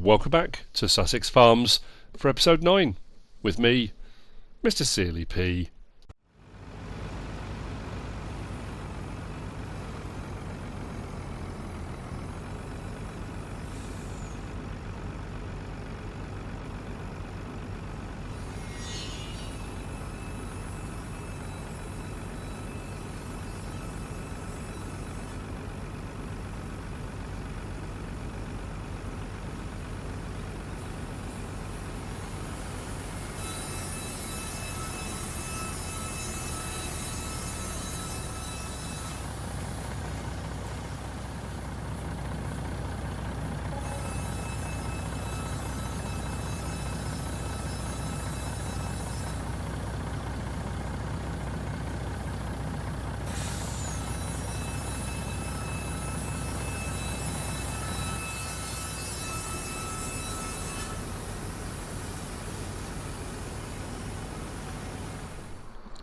Welcome back to Sussex Farms for episode 9 with me, MrSealyp.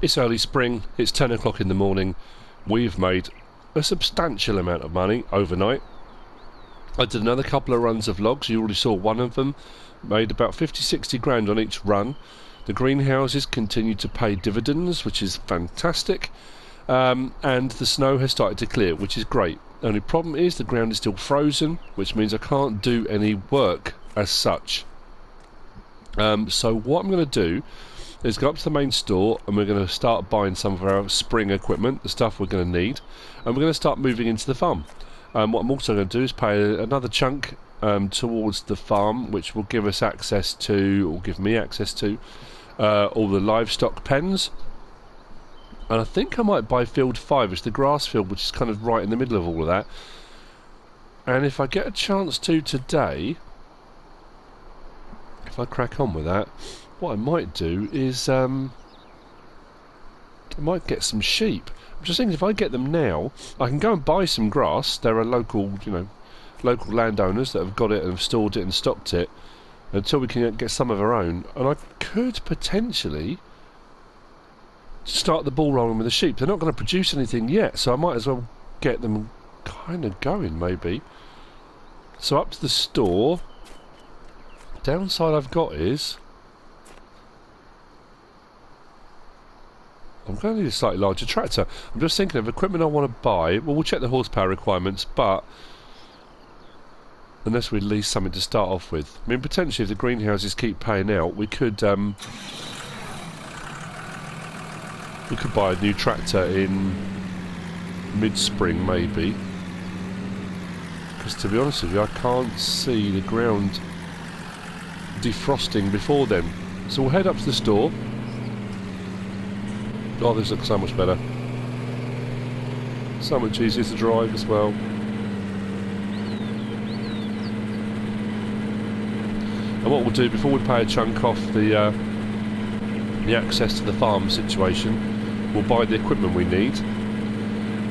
It's early spring, it's 10 o'clock in the morning. We've made a substantial amount of money overnight. I did another couple of runs of logs, you already saw one of them. Made about 50-60 grand on each run. The greenhouses continue to pay dividends, which is fantastic. And the snow has started to clear, which is great. The only problem is the ground is still frozen, which means I can't do any work as such. So what I'm going to do is go up to the main store and we're going to start buying some of our spring equipment, the stuff we're going to need, and we're going to start moving into the farm. What I'm also going to do is pay another chunk towards the farm, which will give us access to, or give me access to, all the livestock pens. And I think I might buy field 5, it's the grass field, which is kind of right in the middle of all of that. And if I get a chance to today, if I crack on with that, what I might do is I might get some sheep. I'm just thinking if I get them now, I can go and buy some grass. There are local, local landowners that have got it and have stored it and stocked it until we can get some of our own. And I could potentially start the ball rolling with the sheep. They're not going to produce anything yet, so I might as well get them kind of going maybe. So up to the store. Downside I've got is I'm going to need a slightly larger tractor. I'm just thinking of equipment I want to buy. Well, we'll check the horsepower requirements, but unless we lease something to start off with. I mean, potentially if the greenhouses keep paying out, we could buy a new tractor in mid-spring maybe. Because to be honest with you, I can't see the ground defrosting before then. So we'll head up to the store. Oh, this looks so much better. So much easier to drive as well. And what we'll do before we pay a chunk off the access to the farm situation, we'll buy the equipment we need.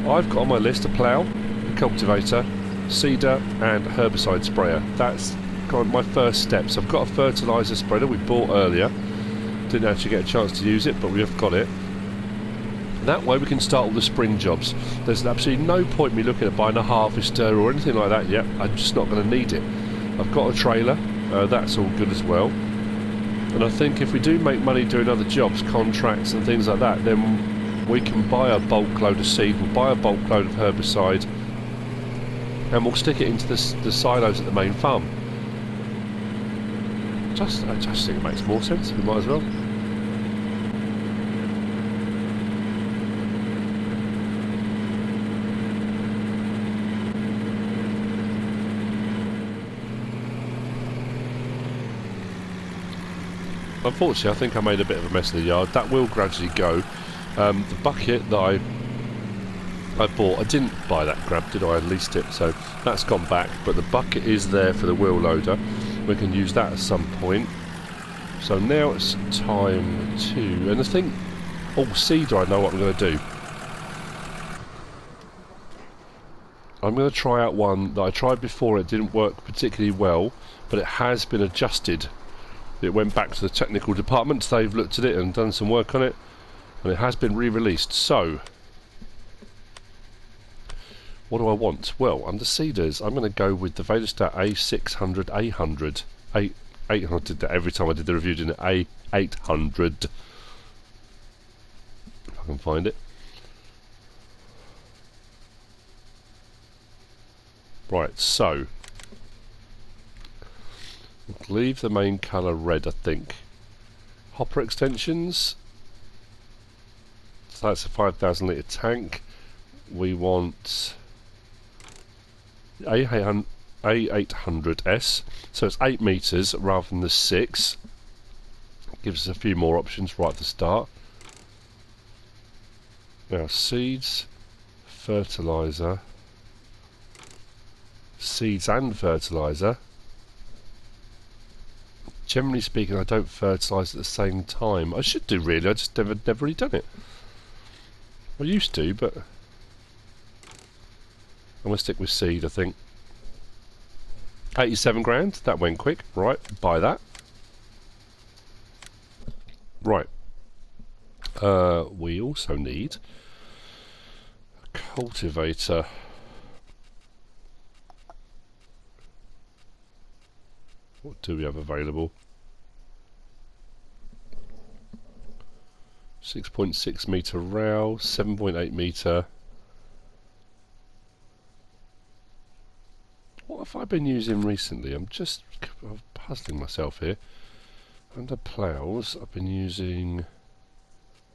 I've got on my list a plough, a cultivator, seeder and herbicide sprayer. That's kind of my first steps. I've got a fertiliser spreader we bought earlier. Didn't actually get a chance to use it, but we have got it. That way we can start all the spring jobs. There's absolutely no point in me looking at buying a harvester or anything like that yet. I'm just not going to need it. I've got a trailer, that's all good as well. And I think if we do make money doing other jobs, contracts and things like that, then we can buy a bulk load of seed, we'll buy a bulk load of herbicide, and we'll stick it into the silos at the main farm. I just think it makes more sense, we might as well. Unfortunately, I think I made a bit of a mess of the yard. That will gradually go. The bucket that I bought, I didn't buy that grab, did I? I leased it, so that's gone back. But the bucket is there for the wheel loader. We can use that at some point. So now it's time to... And I think... Oh, seeder, I know what I'm going to do. I'm going to try out one that I tried before. It didn't work particularly well, but it has been adjusted. It went back to the technical department. They've looked at it and done some work on it, and it has been re-released. So What do I want? Well, under seeders, I'm going to go with the Valestat A600, A100. 800 did that every time I did the review, didn't it? A800. If I can find it. Right, so leave the main colour red, I think. Hopper extensions. So that's a 5,000 litre tank. We want A800S, so it's 8 metres rather than the 6. Gives us a few more options right at the start. Now seeds, fertiliser, seeds and fertiliser. Generally speaking, I don't fertilise at the same time. I should do really, I just never really done it. I used to, but I'm going to stick with seed, I think. 87 grand, that went quick. Right, buy that. Right. We also need a cultivator. What do we have available? 6.6 metre row, 7.8 metre. What have I been using recently? I'm puzzling myself here. Under ploughs, I've been using...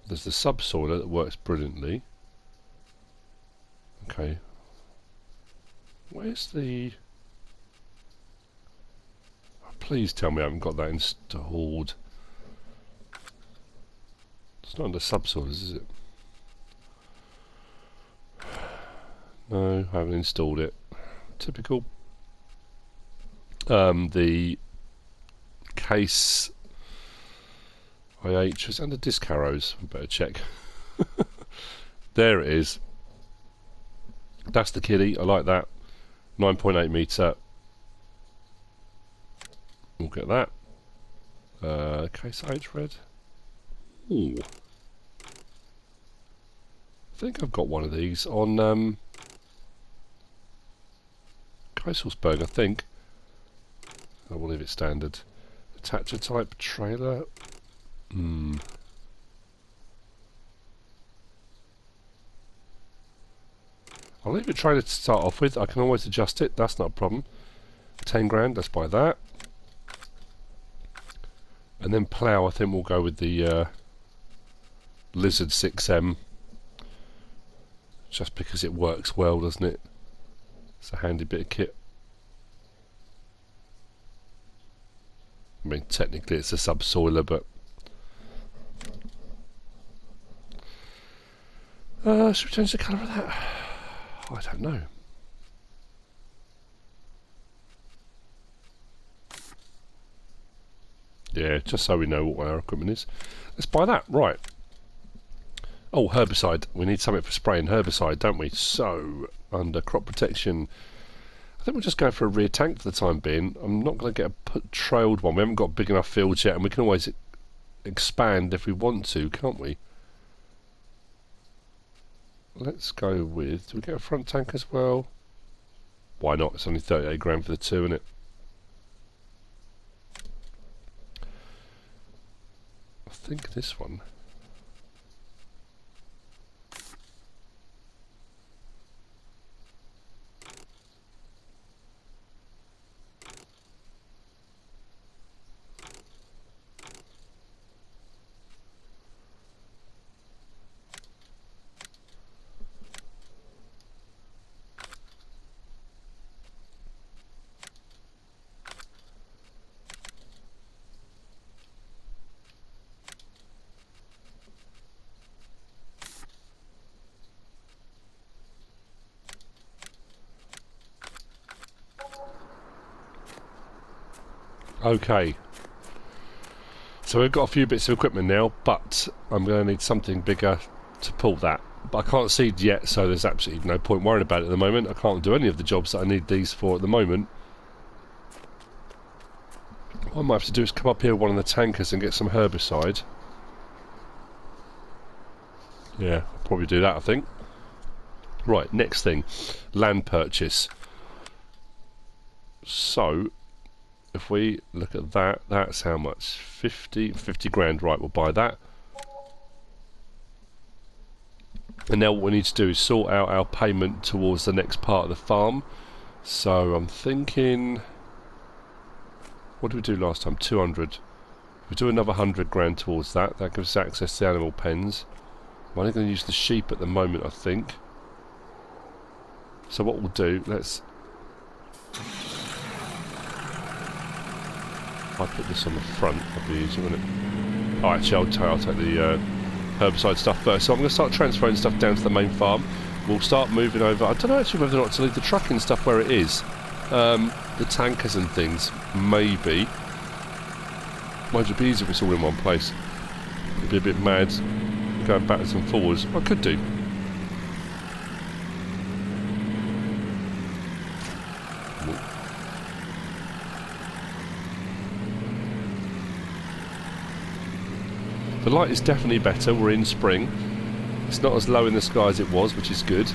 There's the subsoiler that works brilliantly. Okay. Where's the... Oh, please tell me I haven't got that installed. It's not under subsoilers, is it? No, I haven't installed it. Typical. The case IH is under disc arrows. I better check. There it is. That's the kiddie. I like that. 9.8 metre. We'll get that. Case IH red. Ooh. I think I've got one of these on Kaiselberg, I think. I will leave it standard. Attacher type trailer. I'll leave it trailer to start off with. I can always adjust it, that's not a problem. 10 grand, let's buy that. And then plough, I think we'll go with the Lizard 6M. Just because it works well, doesn't it? It's a handy bit of kit. I mean, technically it's a subsoiler, but... should we change the colour of that? I don't know. Yeah, just so we know what our equipment is. Let's buy that. Right. Oh, herbicide. We need something for spraying herbicide, don't we? So, under crop protection, I think we'll just go for a rear tank for the time being. I'm not going to get a trailed one. We haven't got big enough fields yet, and we can always expand if we want to, can't we? Let's go with... Do we get a front tank as well? Why not? It's only 38 grand for the two, isn't it? I think this one... Okay, so we've got a few bits of equipment now, but I'm going to need something bigger to pull that. But I can't seed yet, so there's absolutely no point worrying about it at the moment. I can't do any of the jobs that I need these for at the moment. What I might have to do is come up here with one of the tankers and get some herbicide. Yeah, I'll probably do that, I think. Right, next thing, land purchase. So, if we look at that, that's how much? 50 grand, right, we'll buy that. And now what we need to do is sort out our payment towards the next part of the farm. So I'm thinking, what did we do last time? 200. We do another 100 grand towards that. That gives us access to the animal pens. I'm only going to use the sheep at the moment, I think. So what we'll do, let's... If I put this on the front, that'd be easier, wouldn't it? Oh, actually, I'll take the herbicide stuff first. So I'm going to start transferring stuff down to the main farm. We'll start moving over. I don't know actually whether or not to leave the trucking stuff where it is. The tankers and things, maybe. Might it be easier if it's all in one place? It'd be a bit mad going backwards and forwards. I could do. The light is definitely better. We're in spring. It's not as low in the sky as it was, which is good.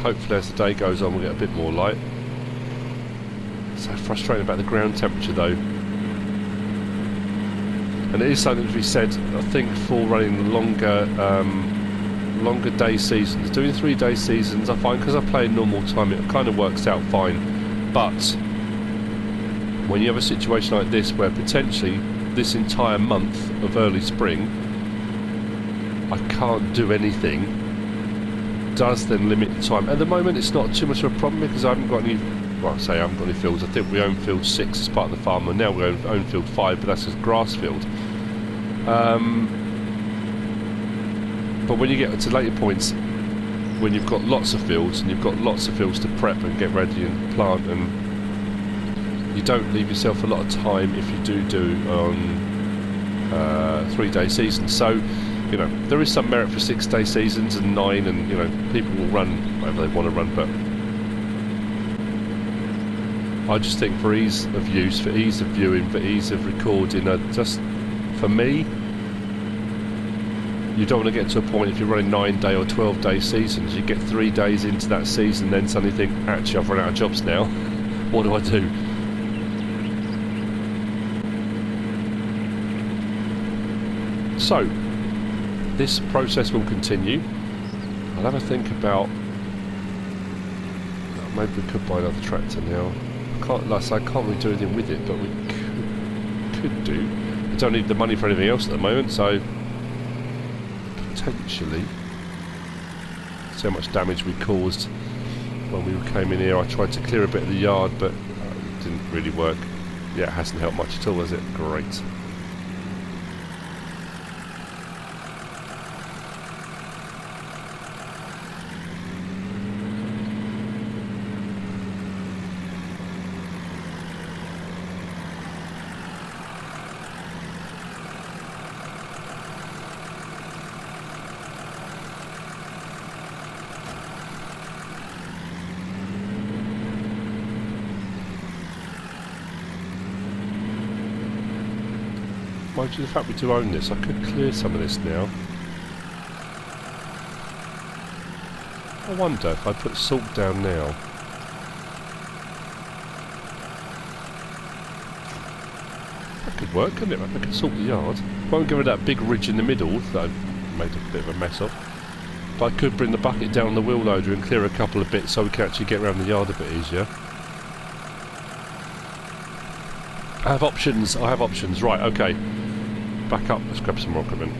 Hopefully as the day goes on we'll get a bit more light. So frustrating about the ground temperature though. And it is something to be said, I think, for running longer day seasons. Doing 3-day seasons, I find, because I play in normal time, it kind of works out fine. But when you have a situation like this where potentially this entire month of early spring I can't do anything, does then limit the time. At the moment it's not too much of a problem because I haven't got any, well I say I haven't got any fields. I think we own field 6 as part of the farm, and now we own field 5, but that's just grass field. But when you get to later points, when you've got lots of fields and you've got lots of fields to prep and get ready and plant, and you don't leave yourself a lot of time if you do on 3-day seasons. So you know, there is some merit for 6-day seasons and 9, and you know, people will run whatever they want to run, but I just think for ease of use, for ease of viewing, for ease of recording, just for me, you don't want to get to a point if you're running 9-day or 12-day seasons, you get 3 days into that season, then suddenly think, actually I've run out of jobs now, what do I do? So this process will continue. I'll have a think about, maybe we could buy another tractor now. Like I say, I can't really do anything with it, but we could do. I don't need the money for anything else at the moment, so potentially. See how much damage we caused when we came in here. I tried to clear a bit of the yard, but it didn't really work. Yeah, it hasn't helped much at all, has it? Great. Mind you, the fact we do own this, I could clear some of this now. I wonder if I put salt down now. That could work, couldn't it? I could salt the yard. Won't give it that big ridge in the middle that I made a bit of a mess of. But I could bring the bucket down the wheel loader and clear a couple of bits so we can actually get around the yard a bit easier. I have options, right, okay. Back up, let's grab some more equipment.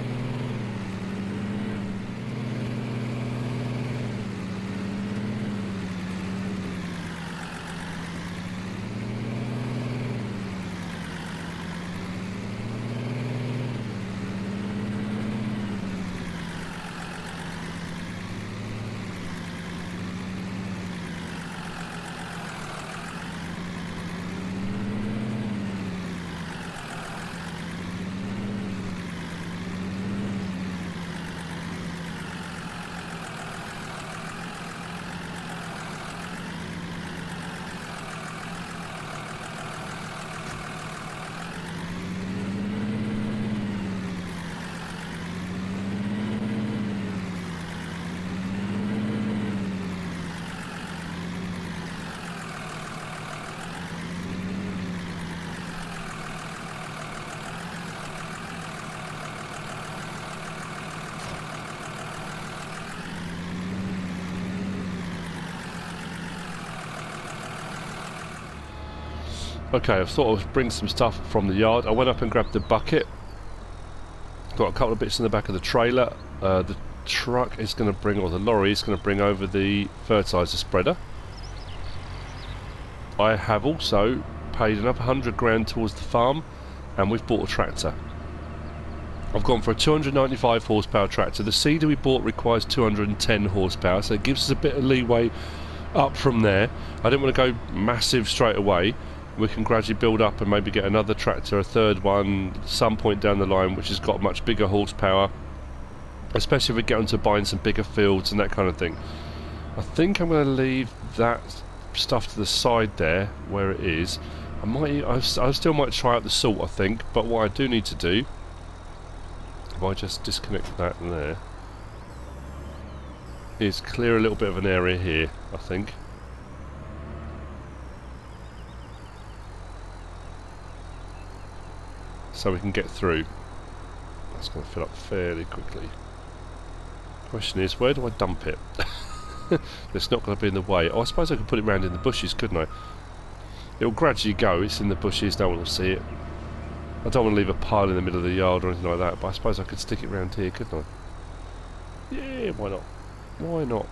Okay, I thought I would bring some stuff from the yard. I went up and grabbed the bucket. Got a couple of bits in the back of the trailer. The truck is going to bring, or the lorry is going to bring over the fertiliser spreader. I have also paid another 100 grand towards the farm, and we've bought a tractor. I've gone for a 295 horsepower tractor. The seeder we bought requires 210 horsepower, so it gives us a bit of leeway up from there. I didn't want to go massive straight away. We can gradually build up and maybe get another tractor, a third one, some point down the line, which has got much bigger horsepower, especially if we get onto buying some bigger fields and that kind of thing. I think I'm going to leave that stuff to the side there where it is. I still might try out the salt, I think, but what I do need to do, if I just disconnect that there, is clear a little bit of an area here, I think. So we can get through. That's going to fill up fairly quickly. Question is, where do I dump it? It's not going to be in the way. Oh, I suppose I could put it round in the bushes, couldn't I? It'll gradually go. It's in the bushes, no one will see it. I don't want to leave a pile in the middle of the yard or anything like that, but I suppose I could stick it round here, couldn't I? Yeah, why not? Why not?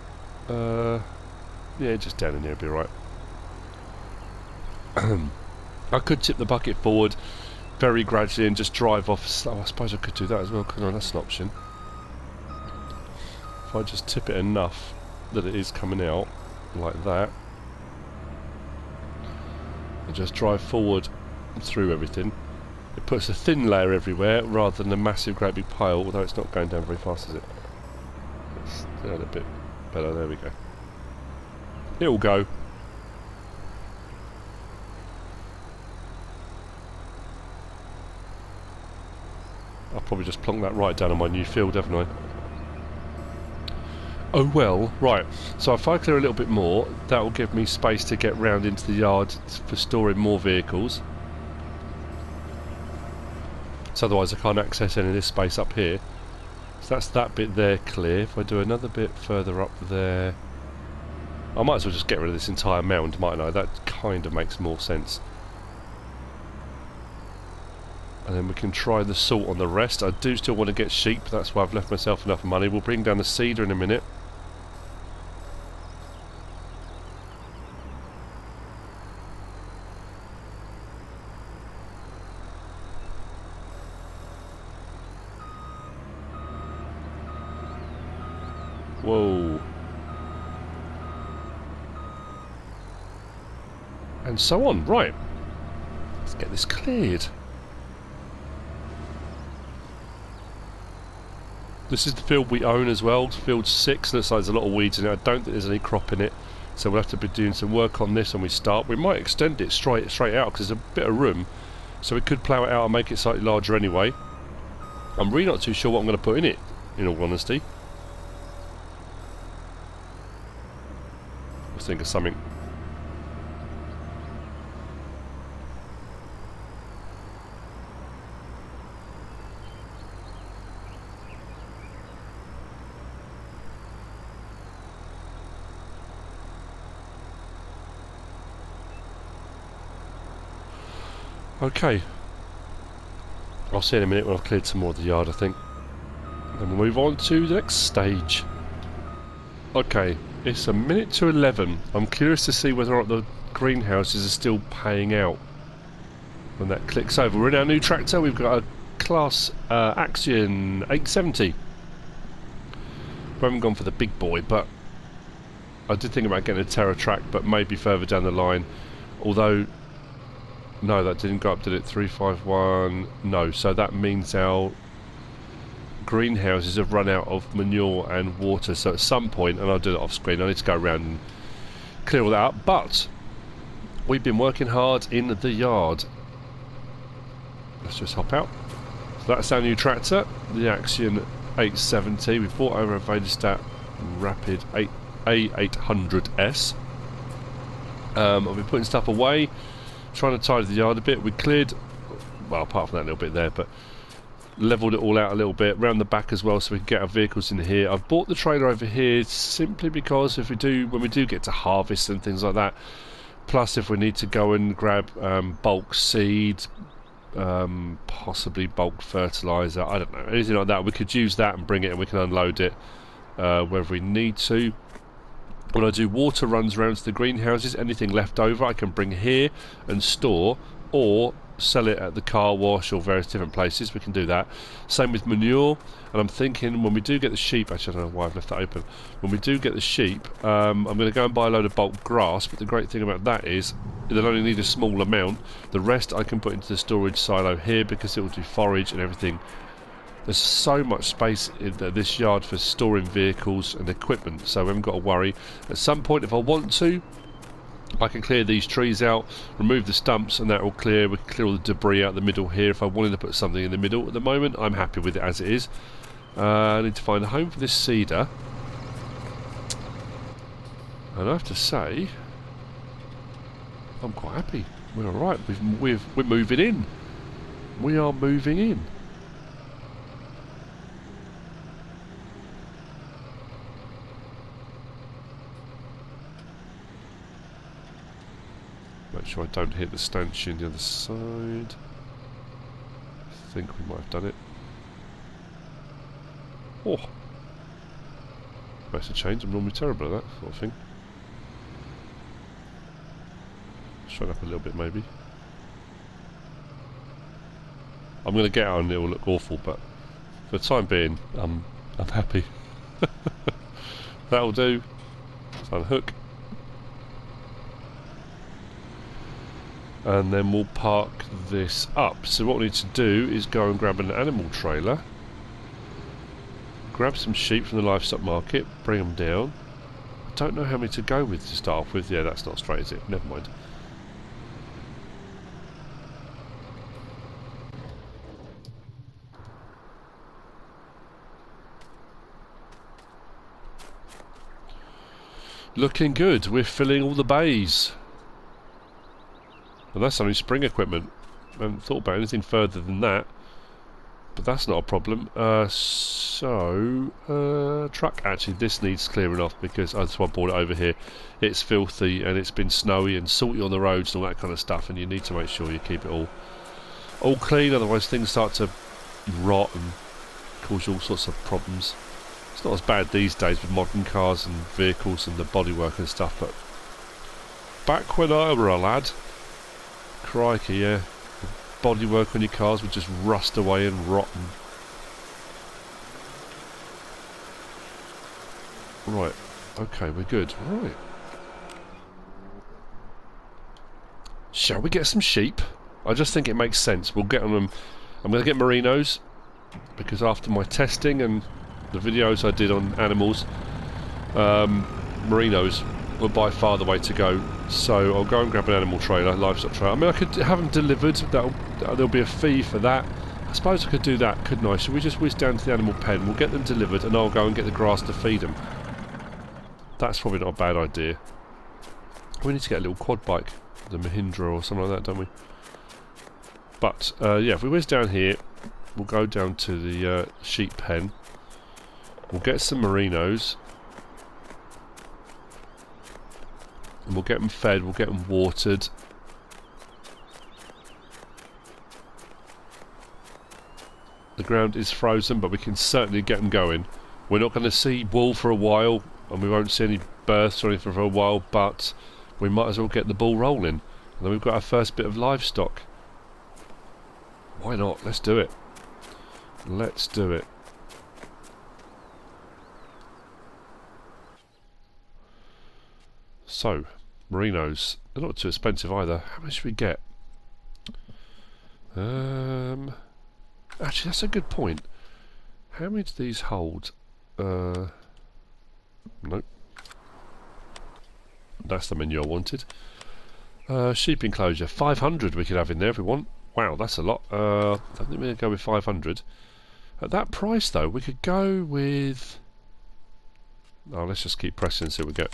Yeah, just down in here would be right. I could tip the bucket forward very gradually and just drive off. Oh, I suppose I could do that as well, couldn't I? That's an option. If I just tip it enough that it is coming out like that, and just drive forward through everything, it puts a thin layer everywhere rather than a massive great big pile, although it's not going down very fast, is it? It's down a bit better. There we go. It'll go. I'll probably just plonk that right down on my new field, haven't I? Oh well, right. So if I clear a little bit more, that will give me space to get round into the yard for storing more vehicles. So otherwise I can't access any of this space up here. So that's that bit there clear. If I do another bit further up there, I might as well just get rid of this entire mound, mightn't I? That kind of makes more sense. And then we can try the salt on the rest. I do still want to get sheep, that's why I've left myself enough money. We'll bring down the seeder in a minute. Whoa. And so on. Right. Let's get this cleared. This is the field we own as well, field 6. Looks like there's a lot of weeds in it. I don't think there's any crop in it, so we'll have to be doing some work on this when we start. We might extend it straight out because there's a bit of room, so we could plough it out and make it slightly larger anyway. I'm really not too sure what I'm going to put in it, in all honesty. Let's think of something. Okay, I'll see you in a minute when I've cleared some more of the yard, I think. Then we'll move on to the next stage. Okay, it's a minute to 11. I'm curious to see whether or not the greenhouses are still paying out when that clicks over. We're in our new tractor. We've got a class Action 870. We haven't gone for the big boy, but I did think about getting a Terra Track, but maybe further down the line. Although, no, that didn't go up, did it? 351. No, so that means our greenhouses have run out of manure and water. So at some point, and I'll do that off screen, I need to go around and clear all that up. But we've been working hard in the yard. Let's just hop out. So that's our new tractor, the Action 870. We bought over a Vedastat Rapid A800S. I've been putting stuff away, trying to tidy the yard a bit. We cleared, well, apart from that little bit there, but levelled it all out a little bit round the back as well, so we can get our vehicles in here. I've bought the trailer over here simply because when we do get to harvest and things like that, Plus, if we need to go and grab bulk seed, possibly bulk fertiliser, I don't know, anything like that, we could use that and bring it and we can unload it wherever we need to. When I do water runs around to the greenhouses, anything left over I can bring here and store, or sell it at the car wash or various different places. We can do that. Same with manure. And I'm thinking when we do get the sheep, actually I don't know why I've left that open. When we do get the sheep, I'm going to go and buy a load of bulk grass, but the great thing about that is they'll only need a small amount. The rest I can put into the storage silo here because it will do forage and everything. There's so much space in this yard for storing vehicles and equipment, so we haven't got to worry. At some point, if I want to, I can clear these trees out, remove the stumps, and that will clear. We can clear all the debris out the middle here. If I wanted to put something in the middle, at the moment, I'm happy with it as it is. I need to find a home for this cedar, and I have to say, I'm quite happy. We're all right. We're moving in. We are moving in. Make sure I don't hit the stanchion the other side. I think we might have done it. Oh! Makes a change. I'm normally terrible at that sort of thing. Straight up a little bit maybe. I'm going to get on and it will look awful, but for the time being, I'm happy. That'll do. Let's unhook. And then we'll park this up. So what we need to do is go and grab an animal trailer, grab some sheep from the livestock market, bring them down. I don't know how many to go with to start off with. Yeah, that's not straight, is it? Never mind. Looking good. We're filling all the bays. And that's only spring equipment. I haven't thought about anything further than that. But that's not a problem. Truck. Actually, this needs clearing off because that's why I brought it over here. It's filthy and it's been snowy and salty on the roads and all that kind of stuff. And you need to make sure you keep it all clean. Otherwise, things start to rot and cause you all sorts of problems. It's not as bad these days with modern cars and vehicles and the bodywork and stuff. But back when I were a lad. Crikey, yeah. The bodywork on your cars would just rust away and rot. Right. Okay, we're good. Right. Shall we get some sheep? I just think it makes sense. We'll get on them. I'm going to get merinos because after my testing and the videos I did on animals, merinos were by far the way to go. So I'll go and grab an animal trailer, livestock trailer. I mean, I could have them delivered. There'll be a fee for that. I suppose I could do that, couldn't I? Should we just whiz down to the animal pen? We'll get them delivered, and I'll go and get the grass to feed them. That's probably not a bad idea. We need to get a little quad bike, the Mahindra or something like that, don't we? But yeah, if we whiz down here, we'll go down to the sheep pen. We'll get some merinos. And we'll get them fed, we'll get them watered. The ground is frozen, but we can certainly get them going. We're not going to see wool for a while, and we won't see any births or anything for a while, but we might as well get the ball rolling. And then we've got our first bit of livestock. Why not? Let's do it. Let's do it. So, merinos. They're not too expensive either. How much should we get? Actually, that's a good point. How many do these hold? Nope. That's the menu I wanted. Sheep enclosure. 500 we could have in there if we want. Wow, that's a lot. I don't think we're going to go with 500. At that price, though, we could go with... Oh, let's just keep pressing and see what we get.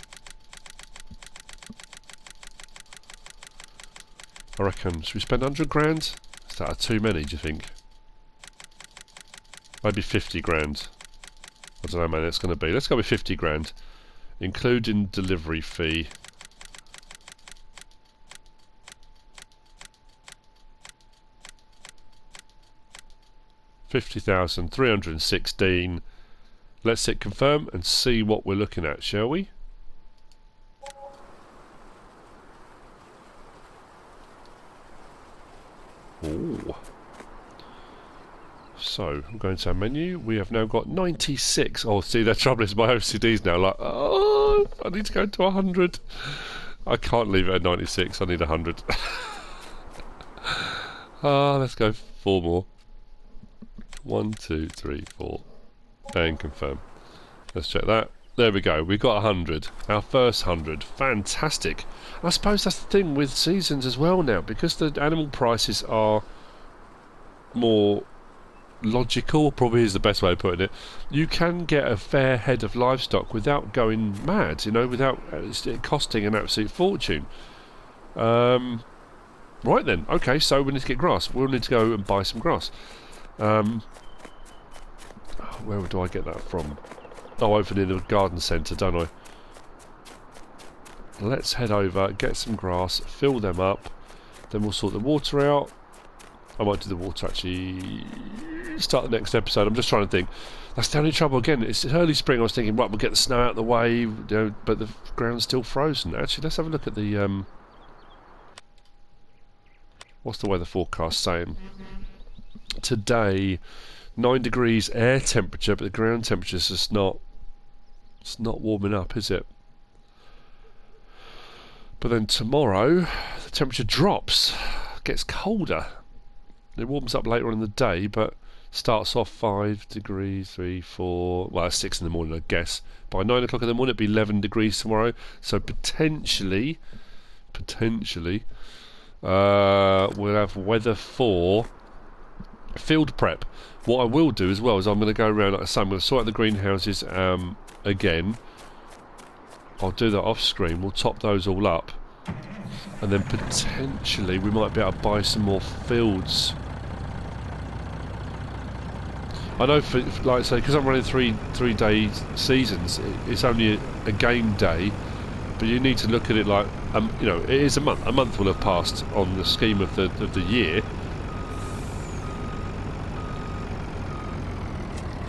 I reckon, should we spend 100 grand? Is that too many, do you think? Maybe 50 grand. I don't know, man, it's going to be. Let's go with 50 grand. Including delivery fee. 50,316. Let's hit confirm and see what we're looking at, shall we? Ooh. So, I'm going to our menu. We have now got 96. Oh, see, the trouble is my OCD's now like, oh, I need to go to 100. I can't leave it at 96. I need 100. Let's go 4 more. 1, 2, 3, 4. And confirm. Let's check that. There we go. We've got 100. Our first 100. Fantastic. I suppose that's the thing with seasons as well now, because the animal prices are more logical, probably is the best way of putting it. You can get a fair head of livestock without going mad, you know, without it costing an absolute fortune. Right then, okay, so we need to get grass. We'll need to go and buy some grass. Where do I get that from? Oh, over in the garden centre, don't I? Let's head over, get some grass, fill them up, then we'll sort the water out. I might do the water actually start the next episode. I'm just trying to think. That's the only trouble again. It's early spring. I was thinking, right, we'll get the snow out of the way, you know, but the ground's still frozen. Actually, let's have a look at the what's the weather forecast saying? Today, 9 degrees air temperature, but the ground temperature is just not. It's not warming up, is it? But then tomorrow, the temperature drops, gets colder. It warms up later on in the day, but starts off 5 degrees, 3, 4, well, it's 6 in the morning, I guess. By 9 o'clock in the morning, it'll be 11 degrees tomorrow. So potentially, we'll have weather for field prep. What I will do as well is I'm going to go around, like I say, I'm going to sort out the greenhouses again. I'll do that off screen. We'll top those all up. And then potentially we might be able to buy some more fields. I know, for like I say, because I'm running three-day seasons, it's only a game day, but you need to look at it like, you know, it is a month. A month will have passed on the scheme of the year.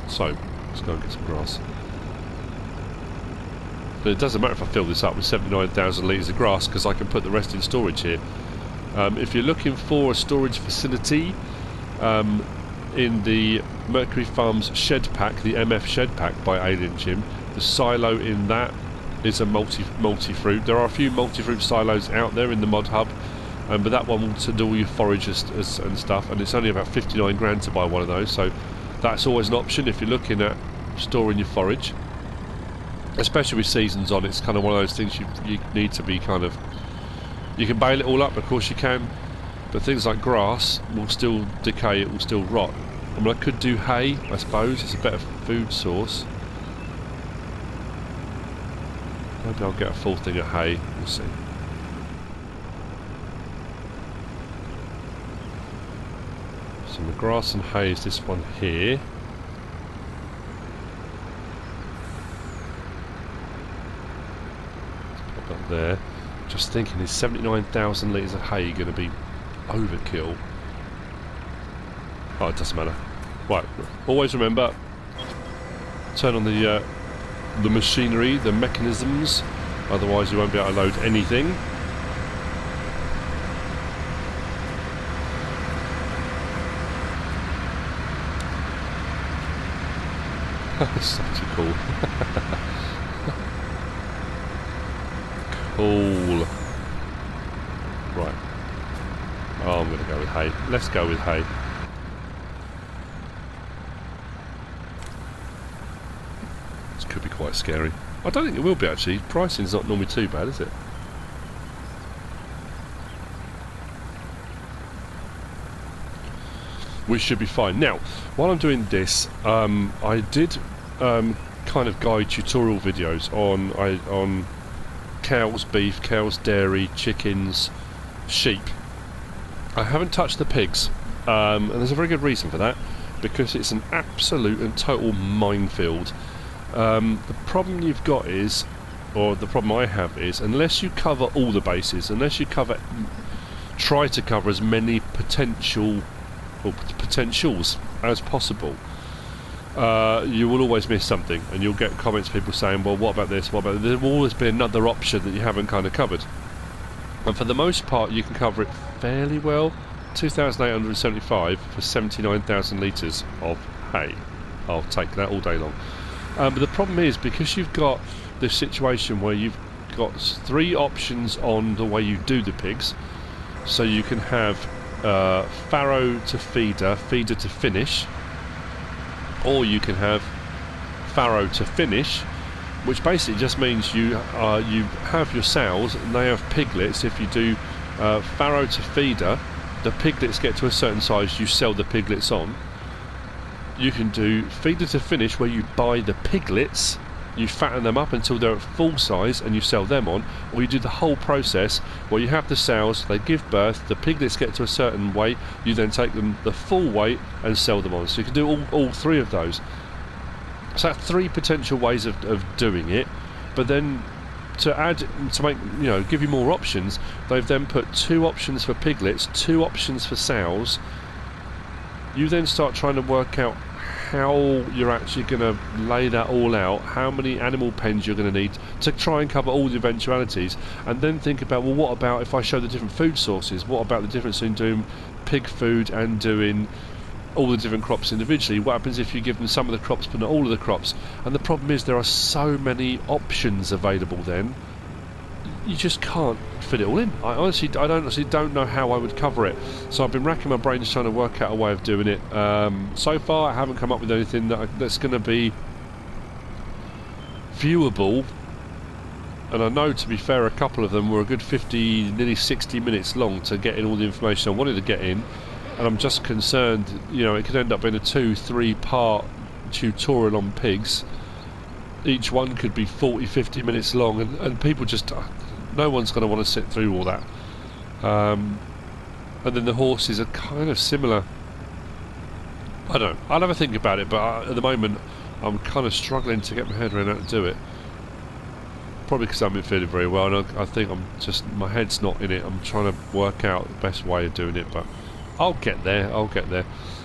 So let's go and get some grass. But it doesn't matter if I fill this up with 79,000 litres of grass, because I can put the rest in storage here. If you're looking for a storage facility in the Mercury Farms shed pack, the MF shed pack by Alien Jim, the silo in that is a multi-fruit. There are a few multi-fruit silos out there in the mod hub, but that one will to do all your forage and stuff, and it's only about 59 grand to buy one of those, so that's always an option if you're looking at storing your forage. Especially with seasons on, it's kind of one of those things you need to be kind of... You can bale it all up, of course you can, but things like grass will still decay, it will still rot. I mean, I could do hay, I suppose, it's a better food source. Maybe I'll get a full thing of hay, we'll see. So the grass and hay is this one here. Up there. Just thinking, is 79,000 litres of hay going to be overkill? Oh, it doesn't matter. Right, always remember, turn on the machinery, the mechanisms, otherwise you won't be able to load anything. Such a cool. Cool. Right. Oh, I'm going to go with hay. Let's go with hay. This could be quite scary. I don't think it will be, actually. Pricing's not normally too bad, is it? We should be fine. Now, while I'm doing this, I did kind of guide tutorial videos on cows, beef, cows, dairy, chickens, sheep. I haven't touched the pigs, and there's a very good reason for that, because it's an absolute and total minefield. The problem you've got is, or the problem I have is, unless you cover all the bases, unless you try to cover as many potentials as possible, you will always miss something, and you'll get comments, people saying, well, what about this, what about that? There will always be another option that you haven't kind of covered. And for the most part, you can cover it fairly well. 2,875 for 79,000 litres of hay. I'll take that all day long. But the problem is, because you've got this situation where you've got 3 options on the way you do the pigs, so you can have farrow to feeder, feeder to finish, or you can have farrow to finish, which basically just means you have your sows and they have piglets. If you do farrow to feeder, the piglets get to a certain size, you sell the piglets on. You can do feeder to finish, where you buy the piglets, you fatten them up until they're at full size and you sell them on, or you do the whole process where you have the sows, they give birth, the piglets get to a certain weight, you then take them the full weight and sell them on. So you can do all 3 of those. So that's 3 potential ways of doing it. But then to make, you know, give you more options, they've then put 2 options for piglets, 2 options for sows. You then start trying to work out how you're actually going to lay that all out, how many animal pens you're going to need to try and cover all the eventualities, and then think about, well, what about if I show the different food sources? What about the difference in doing pig food and doing all the different crops individually? What happens if you give them some of the crops but not all of the crops? And the problem is, there are so many options available then, you just can't fit it all in. I honestly don't know how I would cover it. So I've been racking my brains trying to work out a way of doing it. So far I haven't come up with anything that's going to be viewable. And I know, to be fair, a couple of them were a good 50, nearly 60 minutes long to get in all the information I wanted to get in. And I'm just concerned, you know, it could end up being a 2-3 part tutorial on pigs. Each one could be 40-50 minutes long, and people just, no one's going to want to sit through all that. And then the horses are kind of similar. I don't know, I'll have a think about it, but at the moment I'm kind of struggling to get my head around how to do it. Probably because I haven't been feeling very well, and I think I'm just, my head's not in it. I'm trying to work out the best way of doing it, but I'll get there,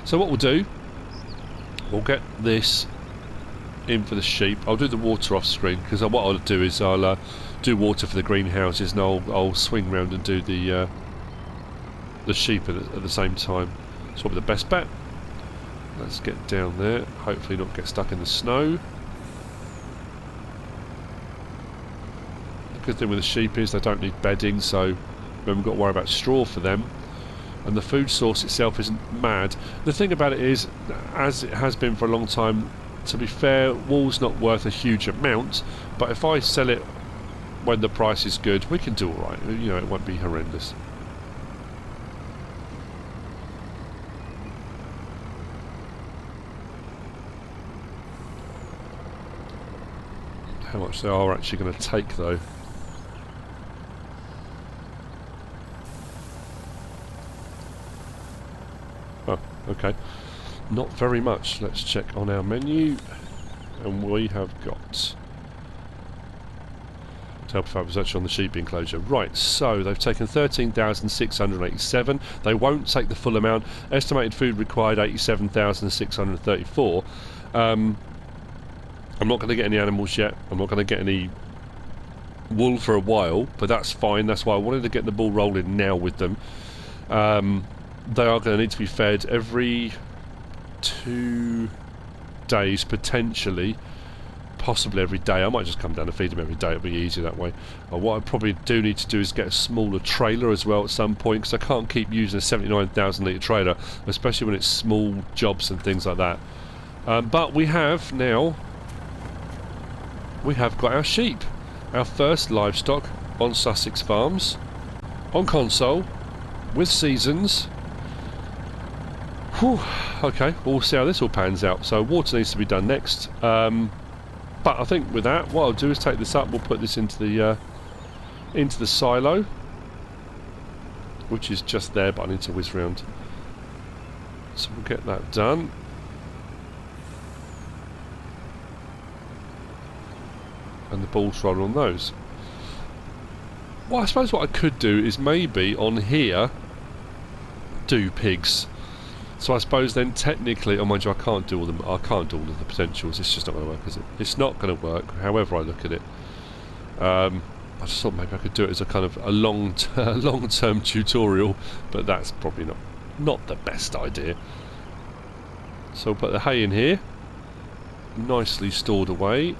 So what we'll do, we'll get this in for the sheep. I'll do the water off screen, because what I'll do is I'll do water for the greenhouses, and I'll swing round and do the sheep at the same time. So probably the best bet. Let's get down there, hopefully not get stuck in the snow. The good thing with the sheep is they don't need bedding, so we haven't got to worry about straw for them. And the food source itself isn't mad. The thing about it is, as it has been for a long time, to be fair, wool's not worth a huge amount, but if I sell it when the price is good, we can do alright. You know, it won't be horrendous. How much they are actually going to take, though. Oh, okay. Not very much. Let's check on our menu, and we have got help if I was actually on the sheep enclosure. Right, so they've taken 13,687. They won't take the full amount. Estimated food required 87,634. I'm not going to get any animals yet. I'm not going to get any wool for a while, but that's fine. That's why I wanted to get the ball rolling now with them. They are going to need to be fed every 2 days, potentially, possibly every day. I might just come down and feed them every day. It'll be easier that way. What I probably do need to do is get a smaller trailer as well at some point, because I can't keep using a 79,000 litre trailer, especially when it's small jobs and things like that. But we have now, we have got our sheep, our first livestock on Sussex Farms, on console, with seasons. Whew, okay, we'll see how this all pans out. So water needs to be done next. But I think with that, what I'll do is take this up. We'll put this into the silo, which is just there, but I need to whiz round. So we'll get that done. And the balls roll on those. Well, I suppose what I could do is maybe on here do pigs. So I suppose then technically, oh mind you, I can't do all of the potentials. It's just not going to work, is it? It's not going to work. However I look at it, I just thought maybe I could do it as a kind of a long-term tutorial, but that's probably not the best idea. So we'll put the hay in here, nicely stored away.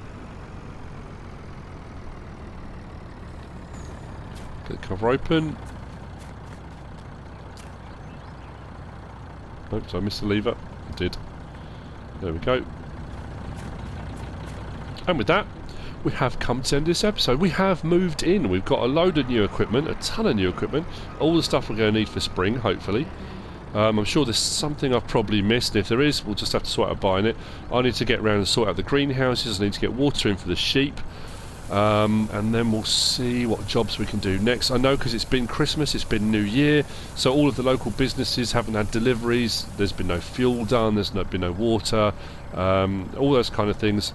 Get the cover open. Oops, I missed the lever. I did. There we go. And with that, we have come to the end of this episode. We have moved in. We've got a load of new equipment, a ton of new equipment, all the stuff we're going to need for spring, hopefully. I'm sure there's something I've probably missed. If there is, we'll just have to sort out buying it. I need to get around and sort out the greenhouses. I need to get water in for the sheep. And then we'll see what jobs we can do next. I know because it's been Christmas, it's been New Year, so all of the local businesses haven't had deliveries. There's been no fuel done, there's been no water, all those kind of things.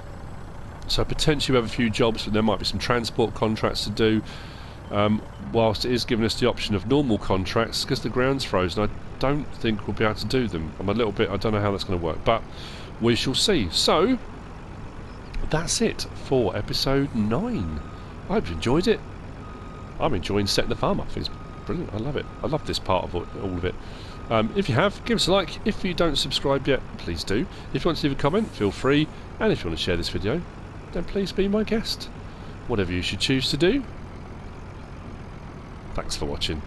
So potentially we have a few jobs, but there might be some transport contracts to do, whilst it is giving us the option of normal contracts because the ground's frozen. I don't think we'll be able to do them. I don't know how that's going to work, but we shall see. So that's it for episode 9. I hope you enjoyed it. I'm enjoying setting the farm up. It's brilliant. I love it. I love this part of all of it. If you have, give us a like. If you don't subscribe yet, please do. If you want to leave a comment, feel free. And if you want to share this video, then please be my guest. Whatever you should choose to do. Thanks for watching.